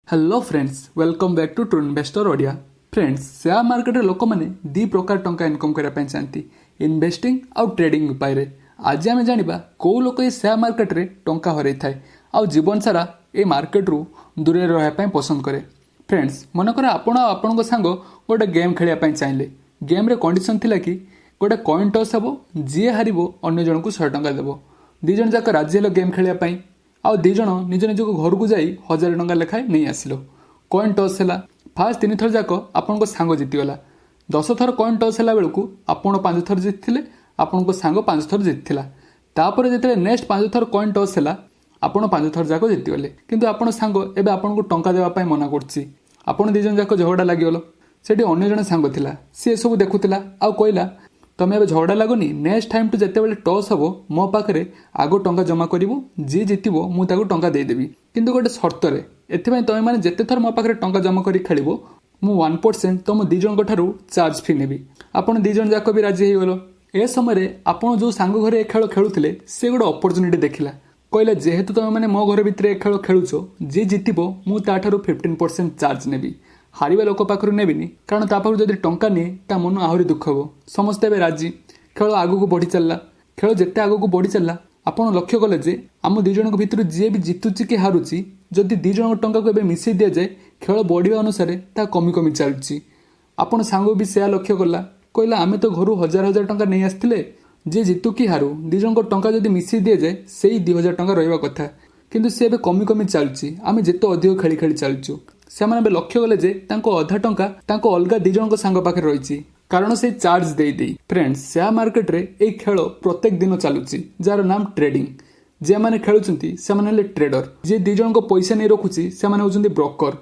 Hello friends welcome back to True Investor Odia. Friends share market लोक मैंने दी प्रकार टंका इनकम करने चाहती इन्वेस्टिंग आउ ट्रेडिंग उपाय। आज आम जाना कौ लोक ये शेयर मार्केट रे टंका हर थाए आउ जीवन सारा ये मार्केट रू दूर रहा पसंद करे। फ्रेंड्स मनकर आपण सांग गोटे गेम खेलने चाहिए गेम रे कंडीशन थिला कि गोटे कॉइन टॉस हम जी हार अन्य जन को 100 टंका देव दीज जाक राजी हेलो गेम खेलने आउ दीज निज निज घर को जाई 1000 टंका लेखाए नहीं आसिलो। कॉइन टॉस है फास्ट 3 थर जाक आपण सांग जीतीगला 10 थर कॉइन टॉस है बेलू आपण 5 थर जीति आपण सांग 5 थर जीति तापर जो नेक्स्ट 5 थर कॉइन टॉस है आपण 5 थर जाक जीतीगले किंतु आपण सांग एबे आपण को टंका देवाई मना करछि आपण दीज जाक झगड़ा लगिगल सेठी अन्य जन सांग थिला सी सब देखुला आउ कहला तुम्हें अब झगड़ा लगुनि नेक्स्ट टाइम टू जिते टॉस हम मो पाखे आग टंका जमा करू जी जितब मुझे टंका देदेवि किंतु गोटे शर्त एथपाई तुम मैंने जिते थर मो पाखे टंका जमा कर खेल मु 1% तुम दी जन चार्ज फी नेबी आपड़ दी जन जाक भी राजी होगल। ए समय आपड़ जो सांग घरे खेल खेलुले से गोटे अपरच्युनिटी देखला कहला जेहेतु तुम मैंने मो घर भितर खेल खेलुच जी जितब मुझे 15% चार्ज नेबी हारिबा लोक पाखर नेबिनी कारण तापाखर जदि टंका निए ता मन आहरी दुख हो समस्ते ए राजी खेल आगक बढ़ी चलला खेल जिते आगक बढ़ी चलला आपण लक्ष्य कले जे आम दी जन भितर जी भी जितुची कि हारुची जदि दी जन टंका को मिसई दि जाए खेल बढ़िया अनुसार ता कमी कमी चलुची आपण सांग भी से लक्ष्य कला कहला आम तो घर 1000 टंका नहीं आसते जी जितु कि हारू दी जन टंका जदि मिसई दि जाए से 2000 टंका रहा कथा किंतु सी कमी कमी चलुची आम जिते अधिक खेली खेली चलुचु से लक्ष्य कले जे अधा टंका अलग दी जन सांग पाखे रही कारण से चार्ज दे दे। फ्रेंड्स शेयर मार्केट रे ए खेल प्रत्येक दिन चलुची जार नाम ट्रेडिंग जे माने खेलुचंती से माने ट्रेडर जे दी जन को पैसा नहीं रखुची से माने होचंती ब्रोकर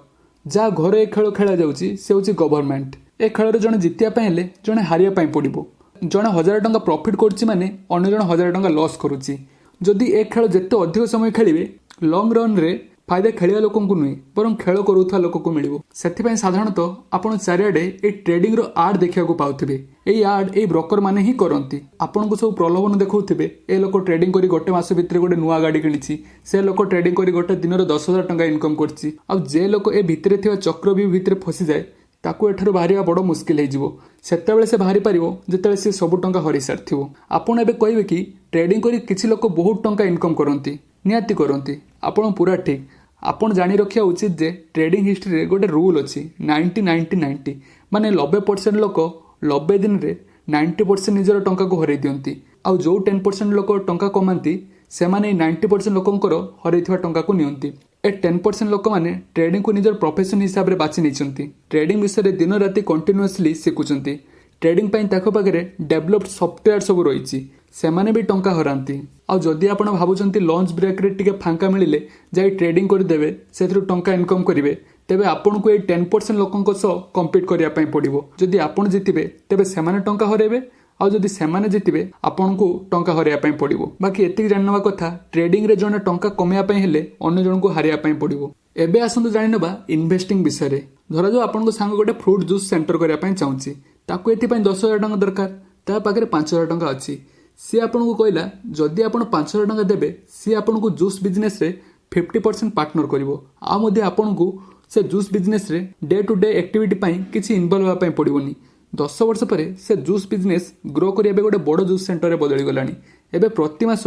जा घरे ए खेल खेला जाउची से होची गवर्नमेंट ए खेल रे जने जितिया पय हेले जने हारिया पय पड़िबो जने 1000 टंका प्रॉफिट करची माने अन्य जने 1000 टंका लॉस करूची जदि ए खेल जेते अधिक समय खेलिबे लॉन्ग रन रे फायदा खेलिया लोक नुहे बरं खेल करुवा लोक को मिल से साधारणतः आपड़ चारिआडे ए ट्रेडिंग रो आड देखा पाथे ये आड ए ब्रोकर माने ही करती आपन को सब प्रलोभन देखुवे ए लोक ट्रेडिंग करी गोटे मास भितर गोटे नुआ गाड़ी किणी से लोक ट्रेडिंग करी गोटे दिन 10,000 टंका इनकम करछि आउ जे लोक ए भितर थिबा चक्रव्यूह भितर फसी जाए ताकू एठार बाहर बड़ मुस्किल हो सेतेबेले से बाहरी पारिबो जेतेबेले से सब टंका हरि सारथिबो। आपन एबे कहबे कि ट्रेडिंग करी किछि लोक बहुत टंका इनकम करती नियाती करती आपन पूरा ठीक आपन जानी रखिया उचित जे ट्रेडिंग हिस्ट्री रे गोटे रूल अच्छी 90-90-90 माने 90% लोक 90 दिन रे 90% निजर टंका को हरई दियंती आउ जो 10% लोक टंका कमांती से माने 90% लोकंकर हरईथिबा टंका को नियंती ए 10% लोक माने ट्रेडिंग को निजर प्रोफेशन हिसाब रे बाछि निचंती ट्रेडिंग विषय दिन राति कंटिन्यूअसली सिखुचंती ट्रेडिंग पई ताको पाखरे डेवलप्ड सॉफ्टवेयर सब रहिछि सेमाने भी टंका हरांती आउ जदि आपण भाबुचंती लंच ब्रेक रे टिके फांका मिलिले जाई ट्रेडिंग कर देबे सेथरु टंका इनकम करिवे तेबे आपण को ए 10% लोकंक सो कम्पीट करिया पई पड़िबो जदि आपण जितिबे तेबे सेमाने टंका हरेबे आउ जदि सेमाने जितिबे आपण को टंका हरिया पई पड़िबो बाकी एतिक जाननवा कथा ट्रेडिंग रे जने टंका कमिया पई हेले अन्य जन को हारिया पई पड़िबो। एबे आसंतु जानिनबा इन्वेस्टिंग विषय रे धरा जो आपण को सांग गोटे फ्रूट जूस सेंटर करिया पई चाहूची ताकू एति पई 10,000 टंका दरकार ता पाखरे 5,000 टंका अछि सी आपन को कहला जदि आपण 5,000 टंका देबे सी आपन को जूस बिजनेस रे 50% पार्टनर करिवो आ मध्ये आपन को से जूस बिजनेस रे डे टू डे एक्टिविटी पई किछि इन्वॉल्व होआ पई पड़िवोनी 10 वर्ष परे से जूस बिजनेस ग्रो करिया बे गोटे बड़ जूस सेंटर रे बदली गलानी एबे प्रति मास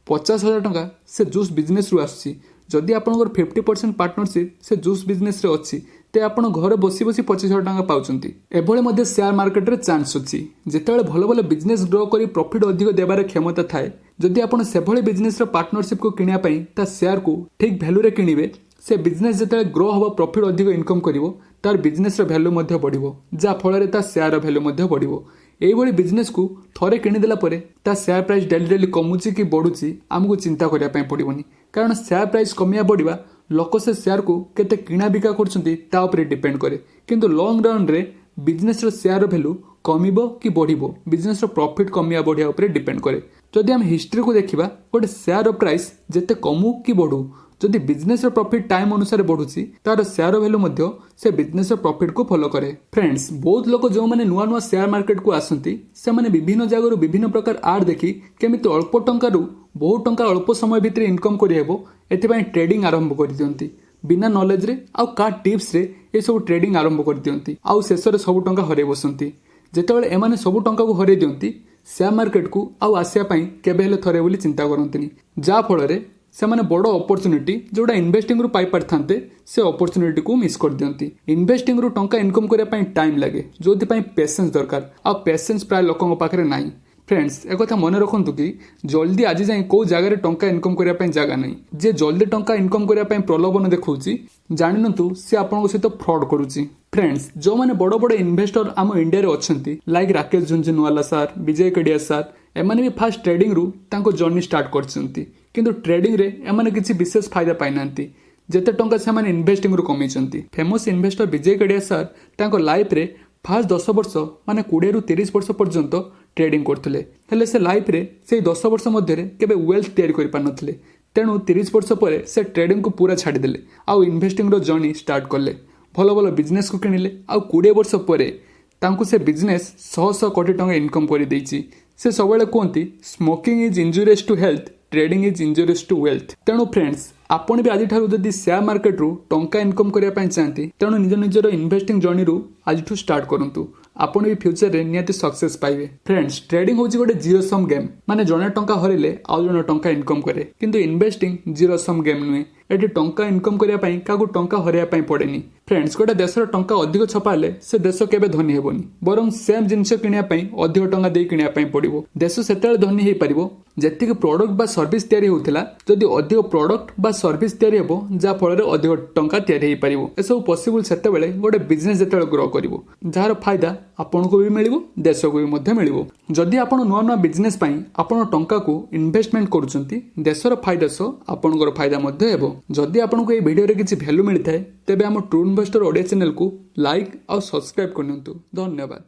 50,000 टंका से जूस बिजनेस रु आसी जदि आपनकर 50% पार्टनरशिप से जूस बिजनेस रे अछि ते आपण घर बसी बसी 25,000 टंका पाउचंती एभळे मध्ये शेयर मार्केट रे चांस अछि जेतेबेले भलो भलो बिजनेस ग्रो करी प्रॉफिट अधिक देबार क्षमता थाए जदि आपण सेभळे बिजनेस रो पार्टनरशिप को किनिया पई ता शेयर को ठीक वैल्यू रे किनिबे से बिजनेस जेतेबेले ग्रो हबो प्रॉफिट अधिक इनकम करिवो तार बिजनेस रो वैल्यू मध्ये बढ़िवो जा फल रे ता शेयर रो वैल्यू मध्ये बढ़िवो एइभଳି बिजनेस को थरे किनि देला परे ता शेयर प्राइस डेली डेली कमुची कि बढ़ुची हमकु चिंता करिया पई पड़िवोनी कारण शेयर प्राइस कमिया बढ़िबा लोक से शेयर को केते किणा बिका करछंती ता ऊपर डिपेंड करे किंतु लॉन्ग रन रे बिजनेस रो शेयर रो वैल्यू कमिबो कि बढ़िबो बिजनेस रो प्रॉफिट कमिया बढ़िया ऊपर डिपेंड करे। जदि हम हिस्ट्री को देखिबा गोटे शेयर रो प्राइस जेते कमु कि बढ़ू जदि बिजनेस रो प्रॉफिट टाइम अनुसार बढ़ुची तार शेयर वैल्यू मध्ये से बिजनेस रो प्रॉफिट को फॉलो करे। फ्रेंड्स बहुत लोक जो माने नुआ नुआ शेयर मार्केट को आसंती से माने विभिन्न जगह विभिन्न प्रकार आड देखी केमिति अल्प टंका रु बहुत टंका अल्प समय भितर इनकम करि हेबो एथिबाई ट्रेडिंग आरंभ करि दियंती बिना नॉलेज रे आउ का टिप्स रे ए सब ट्रेडिंग आरंभ कर दियंती आउ शेष रे सब टंका हरे बसंती जेतेबेले एमाने सब टंका को हरे दियंती शेयर मार्केट को आउ आसिया पई केबे हेले थरे बोली चिंता करंतिनी जा फल रे ସେମାନେ ବଡ଼ ଅପରଚ୍ୟୁନିଟି ଯେଉଁଟା ଇନଭେଷ୍ଟିଂରୁ ପାଇପାରିଥାନ୍ତେ ସେ ଅପରଚ୍ୟୁନିଟିକୁ ମିସ୍ କରିଦିଅନ୍ତି। ଇନଭେଷ୍ଟିଂରୁ ଟଙ୍କା ଇନକମ୍ କରିବା ପାଇଁ ଟାଇମ୍ ଲାଗେ ଯେଉଁଥିପାଇଁ ପେସେନ୍ସ ଦରକାର ଆଉ ପେସେନ୍ସ ପ୍ରାୟ ଲୋକଙ୍କ ପାଖରେ ନାହିଁ। ଫ୍ରେଣ୍ଡସ୍ ଏକଥା ମନେ ରଖନ୍ତୁ କି ଜଲ୍ଦି ଆଜି ଯାଏଁ କେଉଁ ଜାଗାରେ ଟଙ୍କା ଇନକମ୍ କରିବା ପାଇଁ ଜାଗା ନାହିଁ। ଯିଏ ଜଲ୍ଦି ଟଙ୍କା ଇନକମ୍ କରିବା ପାଇଁ ପ୍ରଲୋଭନ ଦେଖାଉଛି ଜାଣିନିଅନ୍ତୁ ସେ ଆପଣଙ୍କ ସହିତ ଫ୍ରଡ୍ କରୁଛି। ଫ୍ରେଣ୍ଡସ୍ ଯେଉଁମାନେ ବଡ଼ ବଡ଼ ଇନଭେଷ୍ଟର ଆମ ଇଣ୍ଡିଆରେ ଅଛନ୍ତି ଲାଇକ୍ ରାକେଶ ଝୁନଝୁନୱାଲା ସାର୍, ବିଜୟ କେଡ଼ିଆ ସାର୍, ଏମାନେ ବି ଫାଷ୍ଟ ଟ୍ରେଡିଂରୁ ତାଙ୍କ ଜର୍ଣ୍ଣି ଷ୍ଟାର୍ଟ କରିଛନ୍ତି କିନ୍ତୁ ଟ୍ରେଡିଂରେ ଏମାନେ କିଛି ବିଶେଷ ଫାଇଦା ପାଇନାହାନ୍ତି ଯେତେ ଟଙ୍କା ସେମାନେ ଇନଭେଷ୍ଟିଂରୁ କମେଇଛନ୍ତି। ଫେମସ୍ ଇନଭେଷ୍ଟର ବିଜୟ କେଡ଼ିଆ ସାର୍ ତାଙ୍କ ଲାଇଫ୍ରେ ଫାଷ୍ଟ 10 ବର୍ଷ ମାନେ 20ରୁ 30 ବର୍ଷ ପର୍ଯ୍ୟନ୍ତ ଟ୍ରେଡିଂ କରୁଥିଲେ ହେଲେ ସେ ଲାଇଫ୍ରେ ସେଇ 10 ବର୍ଷ ମଧ୍ୟରେ କେବେ ୱେଲ୍ଥ ତିଆରି କରିପାରିନଥିଲେ। ତେଣୁ 30 ବର୍ଷ ପରେ ସେ ଟ୍ରେଡିଂକୁ ପୁରା ଛାଡ଼ିଦେଲେ ଆଉ ଇନଭେଷ୍ଟିଂର ଜର୍ଣ୍ଣି ଷ୍ଟାର୍ଟ କଲେ। ଭଲ ଭଲ ବିଜନେସ୍କୁ କିଣିଲେ ଆଉ 20 ବର୍ଷ ପରେ ତାଙ୍କୁ ସେ ବିଜନେସ୍ 100 କୋଟି ଟଙ୍କା ଇନକମ୍ କରିଦେଇଛି। ସେ ସବୁବେଳେ କୁହନ୍ତି smoking is injurious to health, trading is injurious to wealth. तेणु फ्रेंड्स आपण भी आज जदि शेयर मार्केट रू टंका इनकम करने चाहती तेणु निज निजर इन्वेस्टिंग जर्नी रू आज स्टार्ट करंतु आपण भी फ्यूचर रे नियति सक्सेस पाइबे। फ्रेंड्स ट्रेडिंग होची गोटे जीरो सम गेम माने जने टंका हरिले आउ जने टंका इनकम करे किंतु इन्वेस्टिंग जीरो सम गेम नुहे। एटी टंका इनकम करने पई काकू टंका हरिया पई पड़ेनी। फ्रेंड्स गोटे देशर टंका अधिक छपाले से देश केबे धनी हेबोनी बरं सेम जिनिस किनिया पई अधिक टंका देई किनिया पई पड़िबो। देश सेतेले धनी हेई परिबो जेतिक प्रोडक्ट बा सर्विस तयारी होउथिला जदि अधिक प्रोडक्ट बा सर्विस तयारी हेबो जा फल रे अधिक टंका तयारी हेई परिबो। ए सब पॉसिबल सेतेबेले गोटे बिजनेस जेतेबेले ग्रो करिवो जार फायदा आपनको भी मिलिवो देश को भी मध्य मिलिवो। जदि आपण नुआ नुआ बिजनेस पई आपण टंका को इन्वेस्टमेंट करूचंती देशर फायदा सो आपणकर फायदा मध्य हेबो। जदि आपनको ए वीडियो रे किछि वैल्यू मिलथाय तेबे हम ट्रू इन्वेस्टर ओडिया चैनल को लाइक और सब्सक्राइब करनियंतु। धन्यवाद।